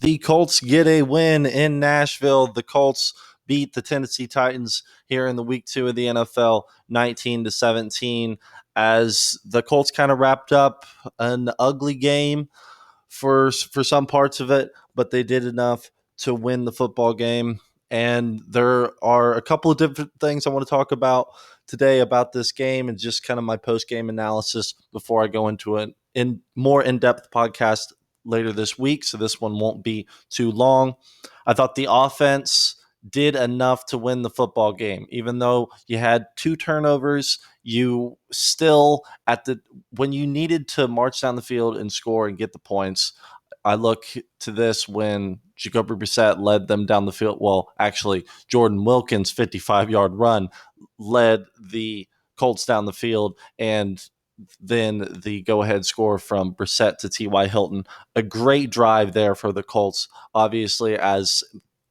The Colts get a win in Nashville. The Colts beat the Tennessee Titans here in the week 2 of the NFL 19-17 as the Colts kind of wrapped up an ugly game for some parts of it, but they did enough to win the football game. And there are a couple of different things I want to talk about today about this game and just kind of my post-game analysis before I go into an more in-depth podcast later this week. So this one won't be too long. I thought the offense did enough to win the football game. Even though you had 2 turnovers, you still when you needed to march down the field and score and get the points. I look to this when Jacoby Brissett led them down the field. Well, actually, Jordan Wilkins' 55-yard run led the Colts down the field, and then the go-ahead score from Brissett to T.Y. Hilton. A great drive there for the Colts, obviously,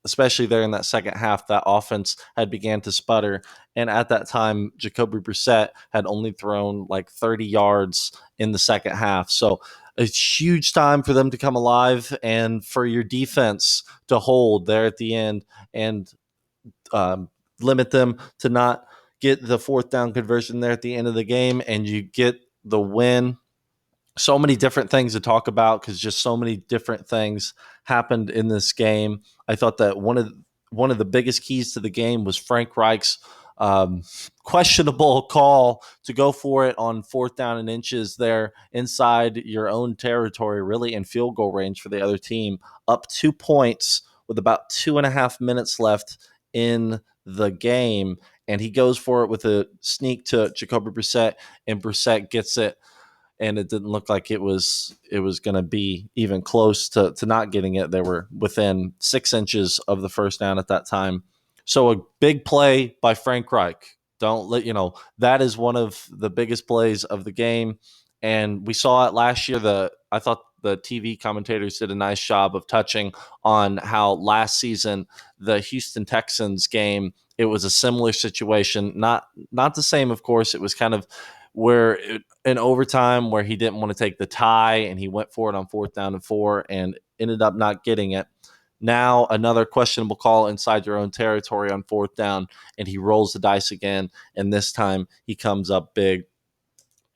especially there in that second half, that offense had began to sputter. And at that time, Jacoby Brissett had only thrown like 30 yards in the second half. So a huge time for them to come alive and for your defense to hold there at the end and limit them to not get the 4th down conversion there at the end of the game, and you get the win. So many different things to talk about because just so many different things happened in this game. I thought that one of the biggest keys to the game was Frank Reich's questionable call to go for it on 4th down and inches there inside your own territory, really in field goal range for the other team, up 2 points with about 2.5 minutes left in the game. And he goes for it with a sneak to Jacoby Brissett, and Brissett gets it. And it didn't look like it was going to be even close to not getting it. They were within 6 inches of the first down at that time. So a big play by Frank Reich. That is one of the biggest plays of the game. And we saw it last year. I thought the TV commentators did a nice job of touching on how last season, the Houston Texans game, it was a similar situation. Not the same, of course. It was kind of in overtime where he didn't want to take the tie and he went for it on 4th down and 4 and ended up not getting it. Now another questionable call inside your own territory on 4th down, and he rolls the dice again, and this time he comes up big.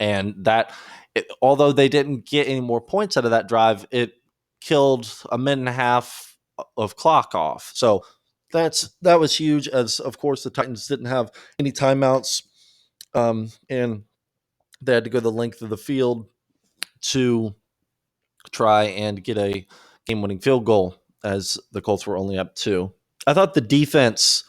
And although they didn't get any more points out of that drive, it killed a minute and a half of clock off. So that was huge, as of course the Titans didn't have any timeouts, and they had to go the length of the field to try and get a game-winning field goal, as the Colts were only up 2. I thought the defense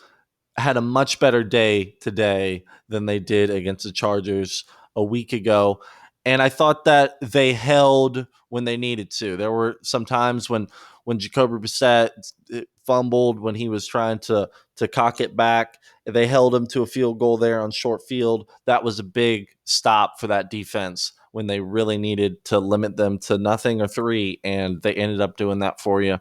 had a much better day today than they did against the Chargers a week ago. And I thought that they held when they needed to. There were some times when Jacoby Brissett fumbled, when he was trying to cock it back. They held him to a field goal there on short field. That was a big stop for that defense when they really needed to limit them to nothing or 3, and they ended up doing that for you.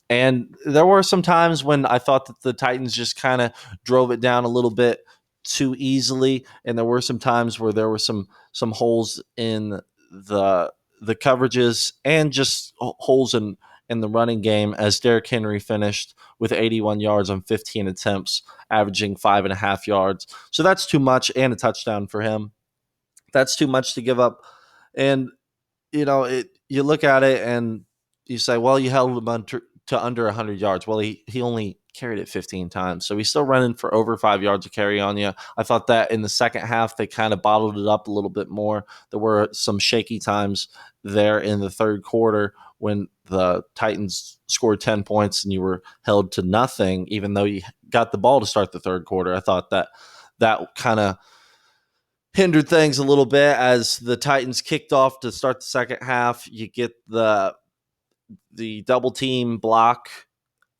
And there were some times when I thought that the Titans just kind of drove it down a little bit too easily, and there were some times where there were some holes in the coverages and just holes in the running game, as Derrick Henry finished with 81 yards on 15 attempts, averaging 5.5 yards. So that's too much, and a touchdown for him. That's too much to give up. And you look at it and you say, well, you held him to under 100 yards. Well, he only carried it 15 times. So he's still running for over 5 yards of carry on you. I thought that in the second half, they kind of bottled it up a little bit more. There were some shaky times there in the third quarter when the Titans scored 10 points and you were held to nothing, even though you got the ball to start the third quarter. I thought that kind of hindered things a little bit as the Titans kicked off to start the second half. You get the double team block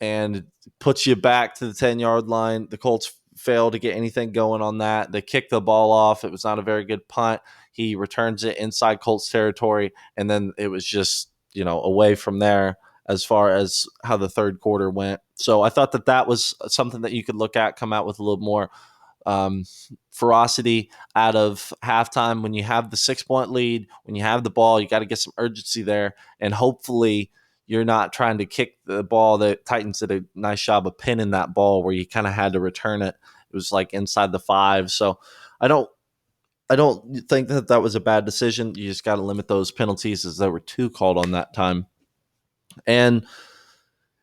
and puts you back to the 10-yard line. The Colts failed to get anything going on that. They kicked the ball off. It was not a very good punt. He returns it inside Colts territory, and then it was just, away from there as far as how the third quarter went. So I thought that was something that you could look at, come out with a little more ferocity out of halftime. When you have the 6-point lead, when you have the ball, you got to get some urgency there, and hopefully you're not trying to kick the ball. The Titans did a nice job of pinning that ball where you kind of had to return it. It was like inside the 5. So I don't I don't think that that was a bad decision. You just got to limit those penalties as there were 2 called on that time. And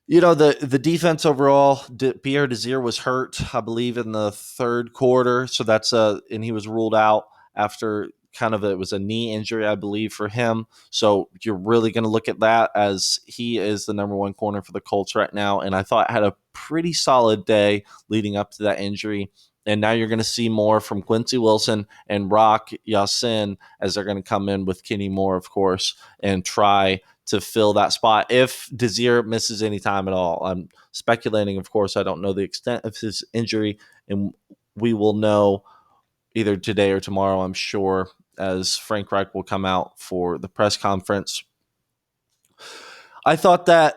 the defense overall, Pierre Desir was hurt, I believe, in the 3rd quarter. So and he was ruled out after it was a knee injury, I believe, for him. So you're really going to look at that as he is the number 1 corner for the Colts right now. And I thought had a pretty solid day leading up to that injury. And now you're going to see more from Quincy Wilson and Rock Yassin as they're going to come in with Kenny Moore, of course, and try to fill that spot if Desir misses any time at all. I'm speculating, of course. I don't know the extent of his injury, and we will know either today or tomorrow, I'm sure, as Frank Reich will come out for the press conference. I thought that,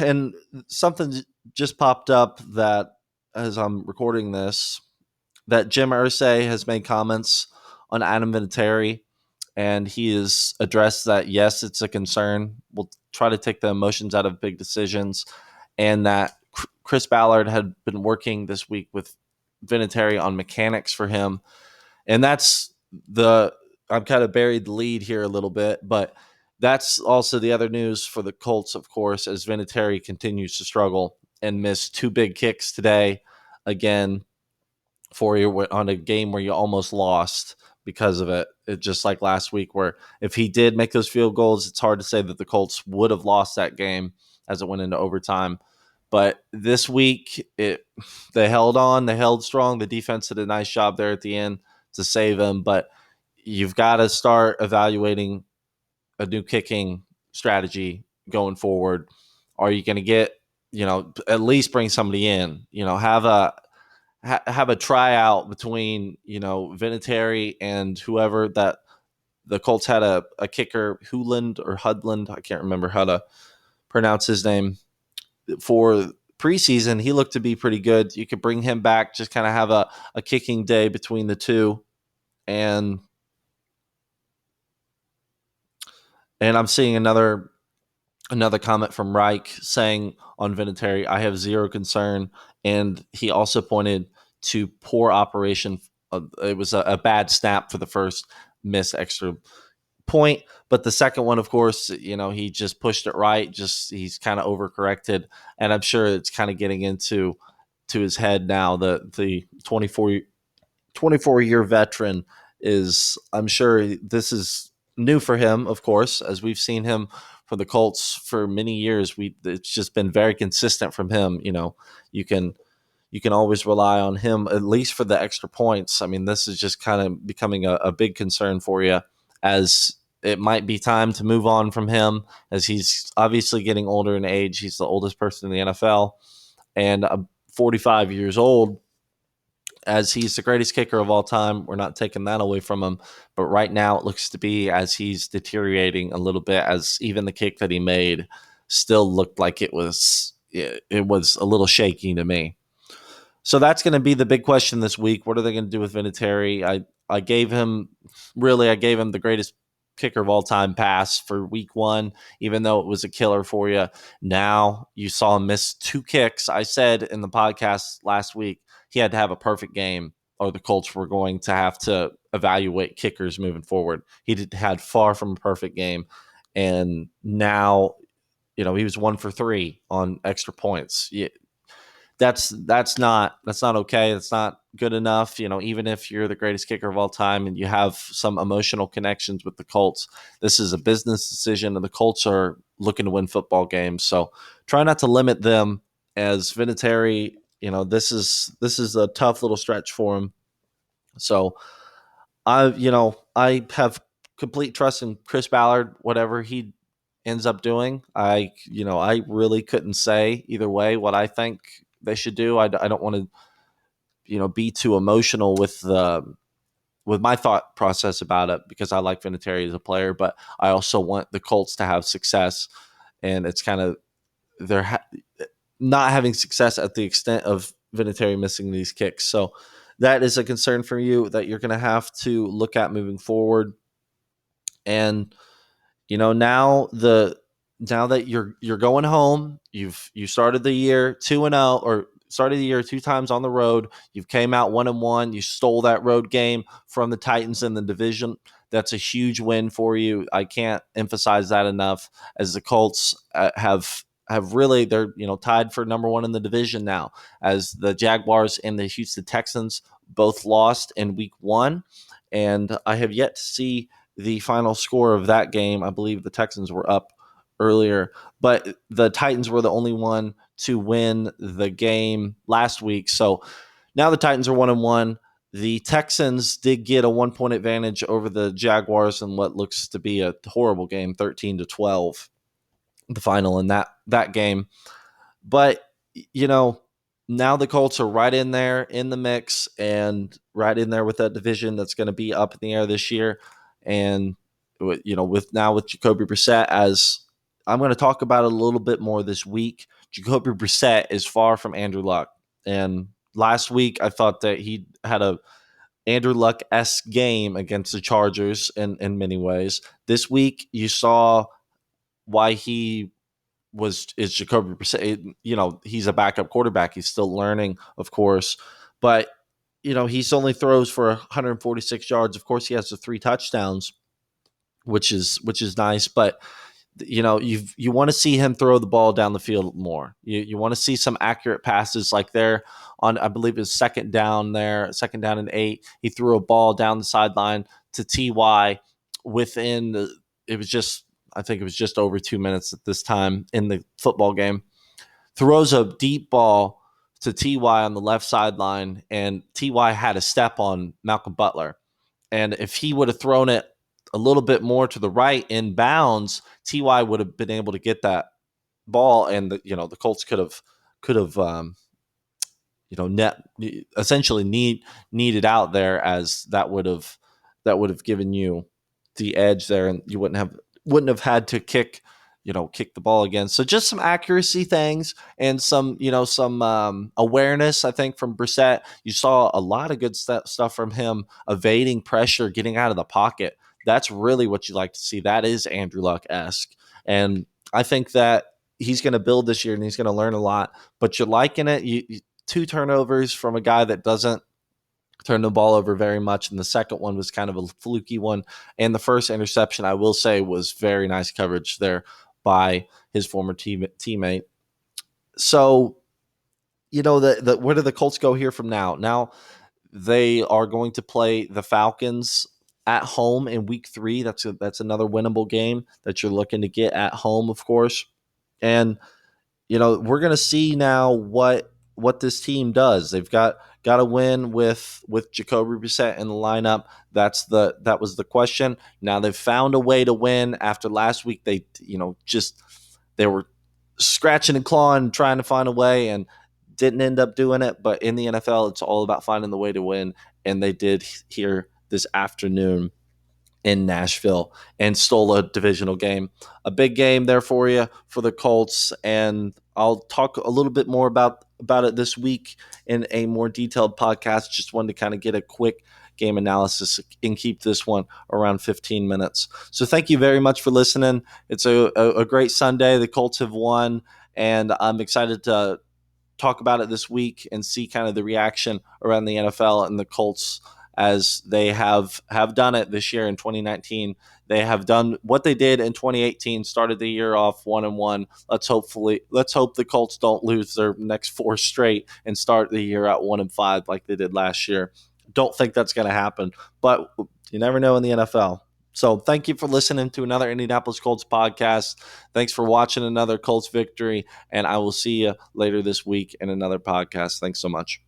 and something just popped up that as I'm recording this, that Jim Irsay has made comments on Adam Vinatieri, and he has addressed that, yes, it's a concern. We'll try to take the emotions out of big decisions, and that Chris Ballard had been working this week with Vinatieri on mechanics for him. And I'm kind of buried the lead here a little bit, but that's also the other news for the Colts, of course, as Vinatieri continues to struggle and miss 2 big kicks today again for you on a game where you almost lost because of it. It's just like last week where if he did make those field goals, it's hard to say that the Colts would have lost that game as it went into overtime. But this week, they held on, they held strong. The defense did a nice job there at the end to save him. But you've got to start evaluating a new kicking strategy going forward. Are you going to get, at least bring somebody in, have a tryout between Vinatieri and whoever that the Colts had a kicker, Hudland. I can't remember how to pronounce his name. For preseason, he looked to be pretty good. You could bring him back, just kind of have a kicking day between the two. And I'm seeing another comment from Reich saying on Vinatieri, I have zero concern. And he also pointed to poor operation. It was a bad snap for the first missed extra point, but the second one, of course, he just pushed it right. He's kind of overcorrected, and I'm sure it's kind of getting into his head now. The 24-year veteran is, I'm sure this is new for him, of course, as we've seen him for the Colts for many years. It's just been very consistent from him. You can always rely on him, at least for the extra points. I mean, this is just kind of becoming a big concern for you, as it might be time to move on from him, as he's obviously getting older in age. He's the oldest person in the NFL, and 45 years old, as he's the greatest kicker of all time. We're not taking that away from him. But right now it looks to be as he's deteriorating a little bit, as even the kick that he made still looked like it was a little shaky to me. So that's going to be the big question this week. What are they going to do with Vinatieri? I gave him the greatest kicker of all time pass for week 1, even though it was a killer for you. Now you saw him miss 2 kicks. I said in the podcast last week, he had to have a perfect game or the Colts were going to have to evaluate kickers moving forward. Had far from a perfect game. And now, he was 1 for 3 on extra points. That's not okay. That's not good enough. Even if you're the greatest kicker of all time and you have some emotional connections with the Colts, this is a business decision, and the Colts are looking to win football games. So try not to limit them, as Vinatieri. This is a tough little stretch for him. So I have complete trust in Chris Ballard, whatever he ends up doing. I really couldn't say either way what I think they should do. I don't want to, be too emotional with my thought process about it, because I like Vinatieri as a player, but I also want the Colts to have success, and it's kind of they're not having success at the extent of Vinatieri missing these kicks. So that is a concern for you that you're going to have to look at moving forward. And now now that you're going home, you started the year 2-0, or started the year two times on the road. You've came out 1-1. You stole that road game from the Titans in the division. That's a huge win for you. I can't emphasize that enough. As the Colts have really, they're tied for number one in the division now, as the Jaguars and the Houston Texans both lost in week one, and I have yet to see the final score of that game. I believe the Texans were up earlier, but the Titans were the only one to win the game last week. So now the Titans are 1-1. The Texans did get a 1 point advantage over the Jaguars in what looks to be a horrible game, 13-12, the final in that game. But now the Colts are right in there in the mix, and right in there with that division that's going to be up in the air this year. And with Jacoby Brissett, as I'm going to talk about it a little bit more this week, Jacoby Brissett is far from Andrew Luck. And last week I thought that he had a Andrew Luck-esque game against the Chargers in many ways. This week you saw why he is Jacoby Brissett. He's a backup quarterback. He's still learning, of course, but he's only throws for 146 yards. Of course, he has the 3 touchdowns, which is nice. But you want to see him throw the ball down the field more. You want to see some accurate passes, like there on, I believe it was second down and 8. He threw a ball down the sideline to Ty within the. It was just I think it was just over 2 minutes at this time in the football game. Throws a deep ball to Ty on the left sideline, and Ty had a step on Malcolm Butler. And if he would have thrown it a little bit more to the right in bounds, Ty would have been able to get that ball, and the Colts could have net essentially needed out there, as that would have given you the edge there, and you wouldn't have had to kick the ball again. So just some accuracy things and some awareness, I think, from Brissett. You saw a lot of good stuff from him, evading pressure, getting out of the pocket. That's really what you like to see. That is Andrew Luck-esque. And I think that he's going to build this year, and he's going to learn a lot. But you're liking it. You 2 turnovers from a guy that doesn't turn the ball over very much, and the second one was kind of a fluky one. And the first interception, I will say, was very nice coverage there by his former teammate. So, where do the Colts go here from now? Now they are going to play the Falcons at home in week 3. That's another winnable game that you're looking to get at home, of course. And we're going to see now what this team does. They've got to win with Jacoby Brissett in the lineup. That was the question. Now they've found a way to win after last week. They were scratching and clawing, trying to find a way, and didn't end up doing it. But in the NFL, it's all about finding the way to win, and they did here this afternoon in Nashville and stole a divisional game. A big game there for you for the Colts, and I'll talk a little bit more about it this week in a more detailed podcast. Just wanted to kind of get a quick game analysis and keep this one around 15 minutes. So thank you very much for listening. It's a great Sunday. The Colts have won, and I'm excited to talk about it this week and see kind of the reaction around the NFL and the Colts, as they have done it this year in 2019. They have done what they did in 2018, started the year off 1-1. Let's hope the Colts don't lose their next 4 straight and start the year at 1-5 like they did last year. Don't think that's going to happen, but you never know in the NFL. So thank you for listening to another Indianapolis Colts podcast. Thanks for watching another Colts victory, and I will see you later this week in another podcast. Thanks so much.